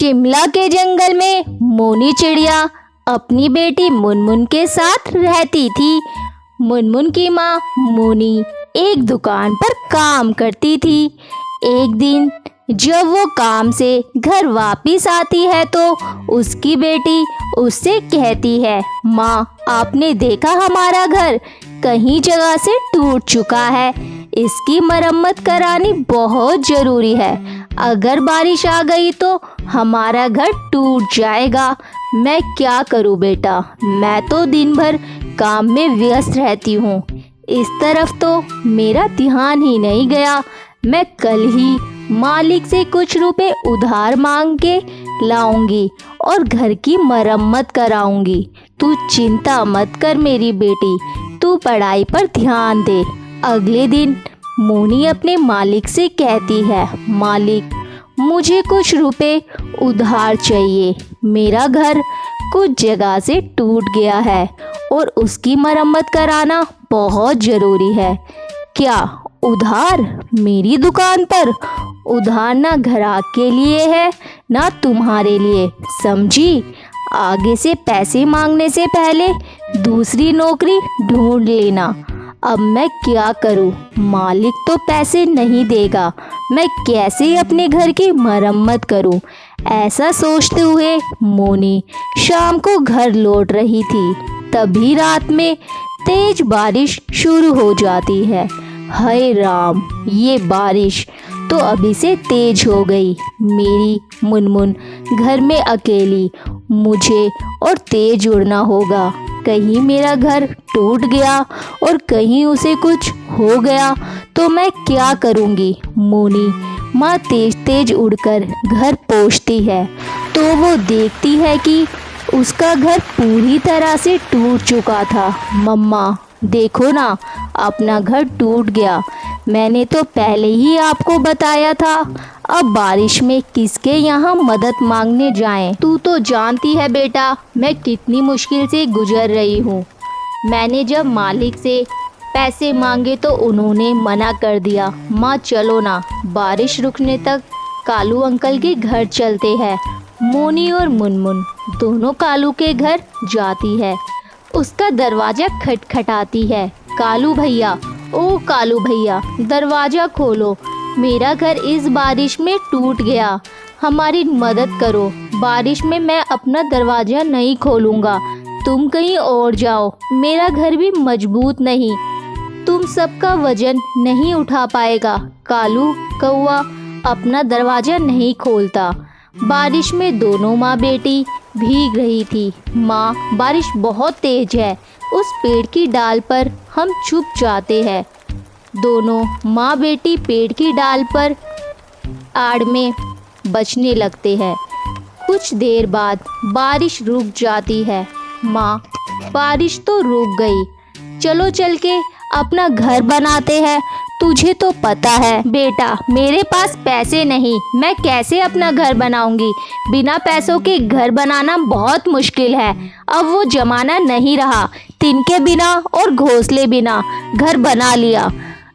शिमला के जंगल में मोनी चिड़िया अपनी बेटी मुनमुन के साथ रहती थी। मुनमुन की माँ मोनी एक दुकान पर काम करती थी। एक दिन जब वो काम से घर वापस आती है तो उसकी बेटी उससे कहती है, माँ आपने देखा हमारा घर कहीं जगह से टूट चुका है, इसकी मरम्मत करानी बहुत ज़रूरी है। अगर बारिश आ गई तो हमारा घर टूट जाएगा। मैं क्या करूँ बेटा, मैं तो दिन भर काम में व्यस्त रहती हूँ। इस तरफ तो मेरा ध्यान ही नहीं गया। मैं कल ही मालिक से कुछ रुपए उधार मांग के लाऊंगी और घर की मरम्मत कराऊंगी। तू चिंता मत कर मेरी बेटी, तू पढ़ाई पर ध्यान दे। अगले दिन मोनी अपने मालिक से कहती है, मालिक मुझे कुछ रुपए उधार चाहिए। मेरा घर कुछ जगह से टूट गया है और उसकी मरम्मत कराना बहुत ज़रूरी है। क्या उधार मेरी दुकान पर? उधार ना ग्राहक के लिए है ना तुम्हारे लिए, समझी? आगे से पैसे मांगने से पहले दूसरी नौकरी ढूंढ लेना। अब मैं क्या करूं, मालिक तो पैसे नहीं देगा, मैं कैसे अपने घर की मरम्मत करूं? ऐसा सोचते हुए मोनी शाम को घर लौट रही थी। तभी रात में तेज बारिश शुरू हो जाती है। हाय राम, ये बारिश तो अभी से तेज हो गई। मेरी मुनमुन घर में अकेली, मुझे और तेज उड़ना होगा। कहीं मेरा घर टूट गया और कहीं उसे कुछ हो गया तो मैं क्या करूँगी? मोनी माँ तेज तेज उड़कर घर पहुँचती है तो वो देखती है कि उसका घर पूरी तरह से टूट चुका था। मम्मा देखो ना, अपना घर टूट गया। मैंने तो पहले ही आपको बताया था। अब बारिश में किसके यहाँ मदद मांगने जाएं? तू तो जानती है बेटा मैं कितनी मुश्किल से गुजर रही हूँ। मैंने जब मालिक से पैसे मांगे तो उन्होंने मना कर दिया। माँ चलो ना, बारिश रुकने तक कालू अंकल के घर चलते हैं। मोनी और मुनमुन दोनों कालू के घर जाती है। उसका दरवाज़ा खटखटाती है। कालू भैया, ओ कालू भैया, दरवाज़ा खोलो, मेरा घर इस बारिश में टूट गया, हमारी मदद करो। बारिश में मैं अपना दरवाज़ा नहीं खोलूँगा, तुम कहीं और जाओ। मेरा घर भी मजबूत नहीं, तुम सबका वजन नहीं उठा पाएगा। कालू कौआ अपना दरवाज़ा नहीं खोलता। बारिश में दोनों माँ बेटी भीग रही थी। माँ बारिश बहुत तेज है, उस पेड़ की डाल पर हम छुप जाते हैं। दोनों माँ बेटी पेड़ की डाल पर आड़ में बचने लगते हैं। कुछ देर बाद बारिश रुक जाती है। माँ बारिश तो रुक गई, चलो चल के अपना घर बनाते हैं। तुझे तो पता है बेटा मेरे पास पैसे नहीं, मैं कैसे अपना घर बनाऊंगी? बिना पैसों के घर बनाना बहुत मुश्किल है। अब वो जमाना नहीं रहा, तिनके बिना और घोंसले बिना घर बना लिया।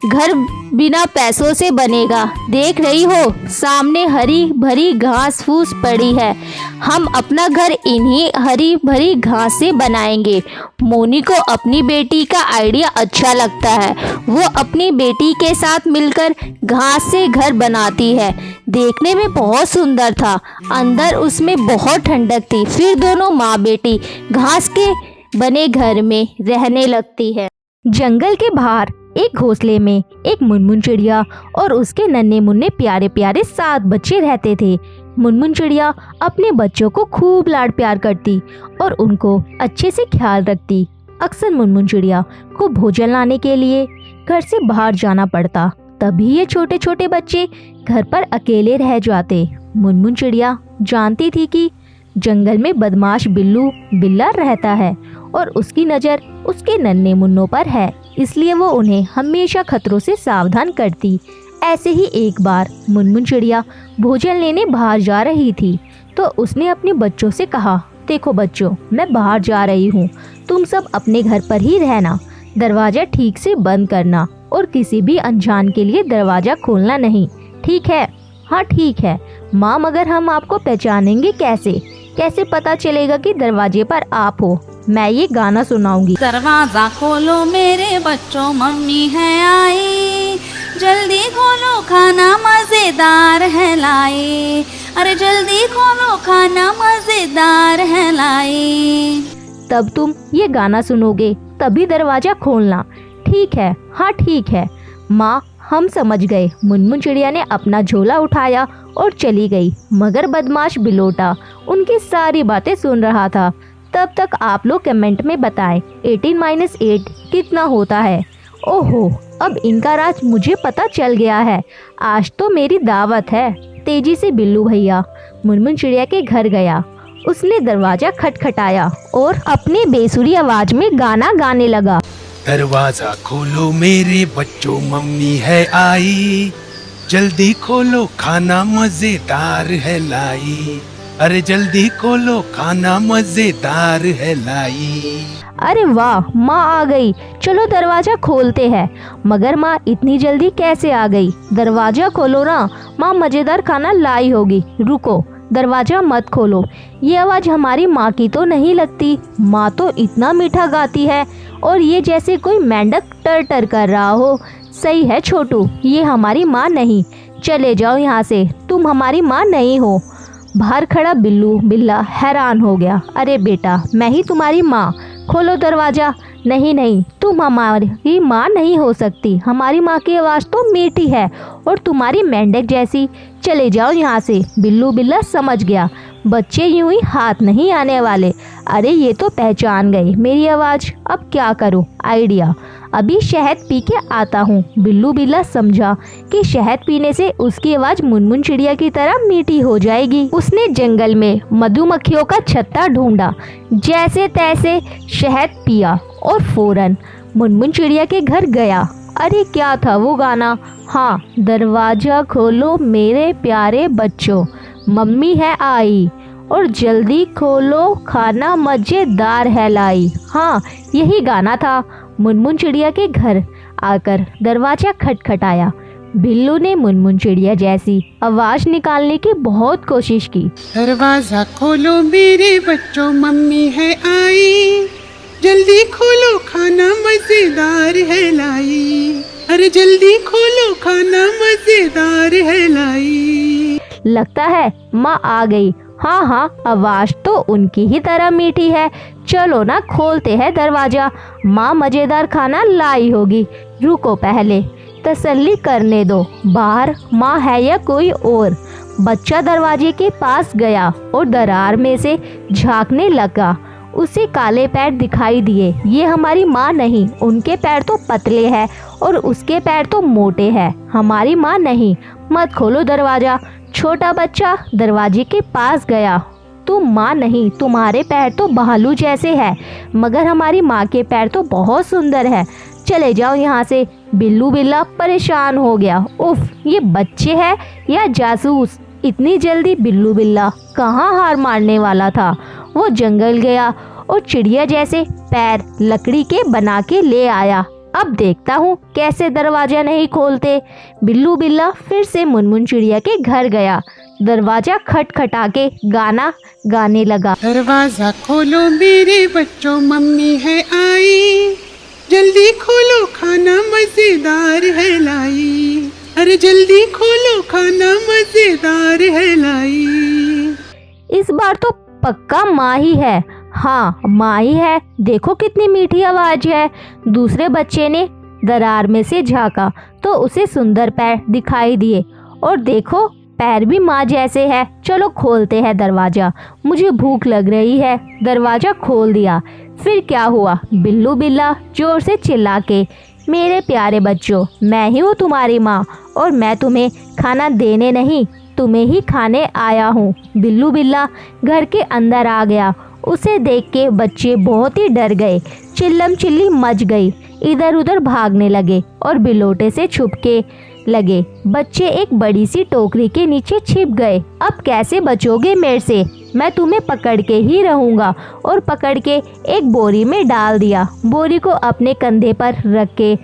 घर बिना पैसों से बनेगा। देख रही हो सामने हरी भरी घास फूस पड़ी है, हम अपना घर इन्हीं हरी भरी घास से बनाएंगे। मोनी को अपनी बेटी का आइडिया अच्छा लगता है। वो अपनी बेटी के साथ मिलकर घास से घर बनाती है। देखने में बहुत सुंदर था, अंदर उसमें बहुत ठंडक थी। फिर दोनों माँ बेटी घास के बने घर में रहने लगती है। जंगल के बाहर एक घोंसले में एक मुनमुन चिड़िया और उसके नन्हे मुन्ने प्यारे प्यारे 7 बच्चे रहते थे। मुनमुन चिड़िया अपने बच्चों को खूब लाड प्यार करती और उनको अच्छे से ख्याल रखती। अक्सर मुनमुन चिड़िया को भोजन लाने के लिए घर से बाहर जाना पड़ता, तभी ये छोटे छोटे बच्चे घर पर अकेले रह जाते। मुनमुन चिड़िया जानती थी कि जंगल में बदमाश बिल्लू बिल्ला रहता है और उसकी नज़र उसके नन्हे मुन्नों पर है, इसलिए वो उन्हें हमेशा खतरों से सावधान करती। ऐसे ही एक बार मुनमुन चिड़िया भोजन लेने बाहर जा रही थी तो उसने अपने बच्चों से कहा, देखो बच्चों मैं बाहर जा रही हूँ, तुम सब अपने घर पर ही रहना, दरवाज़ा ठीक से बंद करना और किसी भी अनजान के लिए दरवाज़ा खोलना नहीं, ठीक है? हाँ ठीक है। माँ मगर हम आपको पहचानेंगे कैसे? कैसे पता चलेगा कि दरवाजे पर आप हो? मैं ये गाना सुनाऊंगी। दरवाजा खोलो मेरे बच्चों, मम्मी है आई, जल्दी खोलो खाना मजेदार है लाई, अरे जल्दी खोलो खाना मजेदार है लाई। तब तुम ये गाना सुनोगे तभी दरवाजा खोलना, ठीक है? हाँ ठीक है माँ, हम समझ गए। मुनमुन चिड़िया ने अपना झोला उठाया और चली गई, मगर बदमाश बिलोटा उनकी सारी बातें सुन रहा था। तब तक आप लोग कमेंट में बताएं 18 - 8 कितना होता है। ओहो, अब इनका राज मुझे पता चल गया है। आज तो मेरी दावत है। तेजी से बिल्लू भैया मुनमुन चिड़िया के घर गया। उसने दरवाजा खटखटाया और अपनी बेसुरी आवाज में गाना गाने लगा। दरवाजा खोलो मेरे बच्चों, मम्मी है आई, जल्दी खोलो खाना मजेदार है लाई, अरे जल्दी खोलो खाना मजेदार है लाई। अरे वाह, माँ आ गई, चलो दरवाजा खोलते हैं। मगर माँ इतनी जल्दी कैसे आ गई? दरवाजा खोलो ना, माँ मजेदार खाना लाई होगी। रुको, दरवाजा मत खोलो। ये आवाज़ हमारी माँ की तो नहीं लगती। माँ तो इतना मीठा गाती है और ये जैसे कोई मेंढक टर टर कर रहा हो। सही है छोटू, ये हमारी माँ नहीं। चले जाओ यहाँ से, तुम हमारी माँ नहीं हो। बाहर खड़ा बिल्लू बिल्ला हैरान हो गया। अरे बेटा, मैं ही तुम्हारी माँ, खोलो दरवाजा। नहीं नहीं, तुम हमारी माँ नहीं हो सकती। हमारी माँ की आवाज़ तो मीठी है और तुम्हारी मेंढक जैसी। चले जाओ यहाँ से। बिल्लू बिल्ला समझ गया, बच्चे यूं ही हाथ नहीं आने वाले। अरे ये तो पहचान गए मेरी आवाज़। अब क्या करूँ? आइडिया, अभी शहद पी के आता हूँ। बिल्लू बिल्ला समझा कि शहद पीने से उसकी आवाज़ मुनमुन चिड़िया की तरह मीठी हो जाएगी। उसने जंगल में मधुमक्खियों का छत्ता ढूंढा, जैसे तैसे शहद पिया और फौरन मुनमुन चिड़िया के घर गया। अरे क्या था वो गाना? हाँ, दरवाजा खोलो मेरे प्यारे बच्चों, मम्मी है आई, और जल्दी खोलो खाना मजेदार है लाई। हाँ, यही गाना था। मुनमुन चिड़िया के घर आकर दरवाजा खटखटाया। बिल्लू ने मुनमुन चिड़िया जैसी आवाज निकालने की बहुत कोशिश की। दरवाजा खोलो मेरे बच्चों, मम्मी है आई, जल्दी खोलो खाना मजेदार है लाई, अरे जल्दी खोलो खाना मजेदार है लाई। लगता है माँ आ गई। हाँ हाँ, आवाज तो उनकी ही तरह मीठी है। चलो ना, खोलते हैं दरवाजा। माँ मजेदार खाना लाई होगी। रुको, पहले तसल्ली करने दो, बाहर माँ है या कोई और। बच्चा दरवाजे के पास गया और दरार में से झांकने लगा। उसे काले पैर दिखाई दिए। ये हमारी माँ नहीं, उनके पैर तो पतले हैं और उसके पैर तो मोटे हैं। हमारी माँ नहीं, मत खोलो दरवाजा। छोटा बच्चा दरवाजे के पास गया। तुम माँ नहीं, तुम्हारे पैर तो भालू जैसे हैं, मगर हमारी माँ के पैर तो बहुत सुंदर है। चले जाओ यहाँ से। बिल्लू बिल्ला परेशान हो गया। उफ, ये बच्चे हैं या जासूस? इतनी जल्दी बिल्लू बिल्ला कहाँ हार मारने वाला था। वो जंगल गया और चिड़िया जैसे पैर लकड़ी के बना के ले आया। अब देखता हूँ कैसे दरवाजा नहीं खोलते। बिल्लू बिल्ला फिर से मुनमुन चिड़िया के घर गया। दरवाजा खटखटा के गाना गाने लगा। दरवाजा खोलो मेरे बच्चों, मम्मी है आई, जल्दी खोलो खाना मजेदार है लाई, अरे जल्दी खोलो खाना मजेदार है लाई। इस बार तो पक्का माँ ही है। हाँ, माँ ही है। देखो कितनी मीठी आवाज है। दूसरे बच्चे ने दरार में से झांका तो उसे सुंदर पैर दिखाई दिए, और देखो पैर भी माँ जैसे है। चलो खोलते हैं दरवाजा, मुझे भूख लग रही है। दरवाजा खोल दिया। फिर क्या हुआ? बिल्लू बिल्ला जोर से चिल्ला के, मेरे प्यारे बच्चों, मैं ही हूँ तुम्हारी माँ और मैं तुम्हें खाना देने नहीं, तुम्हें ही खाने आया हूँ। बिल्लू बिल्ला घर के अंदर आ गया। उसे देख के बच्चे बहुत ही डर गए। चिल्लम चिल्ली मच गई। इधर उधर भागने लगे और बिलोटे से छुपके लगे। बच्चे एक बड़ी सी टोकरी के नीचे छिप गए। अब कैसे बचोगे मेरे से? मैं तुम्हें पकड़ के ही रहूँगा। और पकड़ के एक बोरी में डाल दिया। बोरी को अपने कंधे पर रख के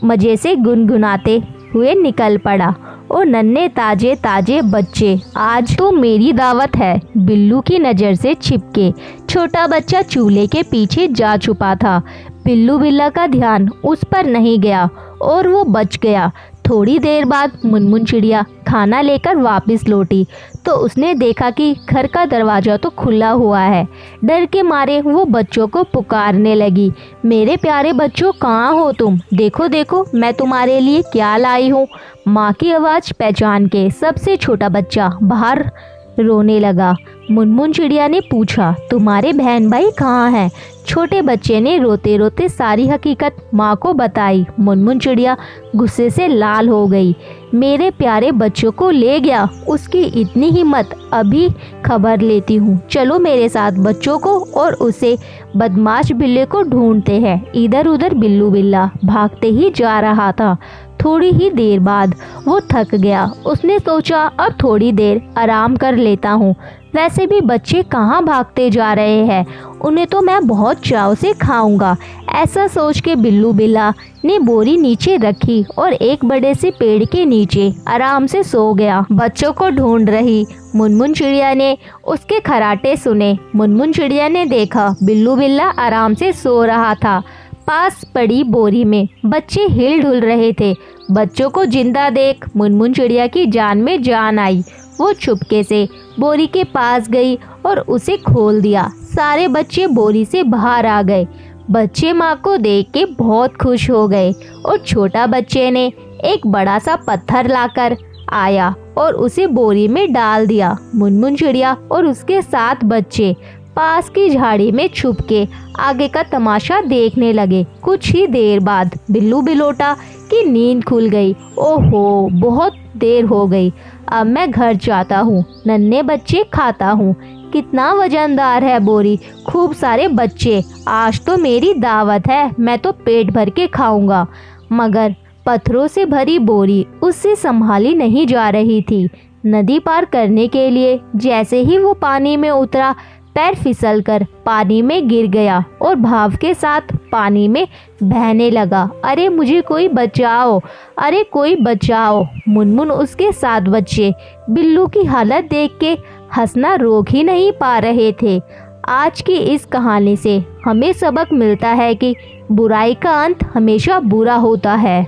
मज़े से गुनगुनाते हुए निकल पड़ा और नन्हे ताजे ताजे बच्चे। आज तो मेरी दावत है। बिल्लू की नज़र से छिपके छोटा बच्चा चूल्हे के पीछे जा छुपा था। बिल्लू बिल्ला का ध्यान उस पर नहीं गया और वो बच गया। थोड़ी देर बाद मुनमुन चिड़िया खाना लेकर वापस लौटी तो उसने देखा कि घर का दरवाज़ा तो खुला हुआ है। डर के मारे वो बच्चों को पुकारने लगी, मेरे प्यारे बच्चों, कहाँ हो तुम? देखो देखो मैं तुम्हारे लिए क्या लाई हूँ। माँ की आवाज़ पहचान के सबसे छोटा बच्चा बाहर रोने लगा। मुनमुन चिड़िया ने पूछा, तुम्हारे बहन भाई कहाँ हैं? छोटे बच्चे ने रोते रोते सारी हकीकत माँ को बताई। मुनमुन चिड़िया गुस्से से लाल हो गई। मेरे प्यारे बच्चों को ले गया, उसकी इतनी हिम्मत, अभी खबर लेती हूँ। चलो मेरे साथ बच्चों को और उसे बदमाश बिल्ले को ढूंढते हैं। इधर उधर बिल्लू बिल्ला भागते ही जा रहा था। थोड़ी ही देर बाद वो थक गया। उसने सोचा अब थोड़ी देर आराम कर लेता हूँ। वैसे भी बच्चे कहाँ भागते जा रहे हैं, उन्हें तो मैं बहुत चाव से खाऊंगा। ऐसा सोच के बिल्लू बिल्ला ने बोरी नीचे रखी और एक बड़े से पेड़ के नीचे आराम से सो गया। बच्चों को ढूंढ रही मुनमुन चिड़िया ने उसके खराटे सुने। मुनमुन चिड़िया ने देखा बिल्लू बिल्ला आराम से सो रहा था। पास पड़ी बोरी में बच्चे हिल डुल रहे थे। बच्चों को जिंदा देख मुनमुन चिड़िया की जान में जान आई। वो चुपके से बोरी के पास गई और उसे खोल दिया। सारे बच्चे बोरी से बाहर आ गए। बच्चे माँ को देख के बहुत खुश हो गए और छोटा बच्चे ने एक बड़ा सा पत्थर लाकर आया और उसे बोरी में डाल दिया। मुनमुन चिड़िया और उसके 7 बच्चे पास की झाड़ी में छुप के आगे का तमाशा देखने लगे। कुछ ही देर बाद बिल्लू बिलोटा की नींद खुल गई। ओहो, बहुत देर हो गई, अब मैं घर जाता हूँ, नन्हे बच्चे खाता हूँ। कितना वजनदार है बोरी, खूब सारे बच्चे, आज तो मेरी दावत है, मैं तो पेट भर के खाऊंगा। मगर पत्थरों से भरी बोरी उससे संभाली नहीं जा रही थी। नदी पार करने के लिए जैसे ही वो पानी में उतरा, पैर फिसलकर पानी में गिर गया और भाव के साथ पानी में बहने लगा। अरे मुझे कोई बचाओ, अरे कोई बचाओ। मुनमुन उसके 7 बच्चे बिल्लू की हालत देख के हंसना रोक ही नहीं पा रहे थे। आज की इस कहानी से हमें सबक मिलता है कि बुराई का अंत हमेशा बुरा होता है।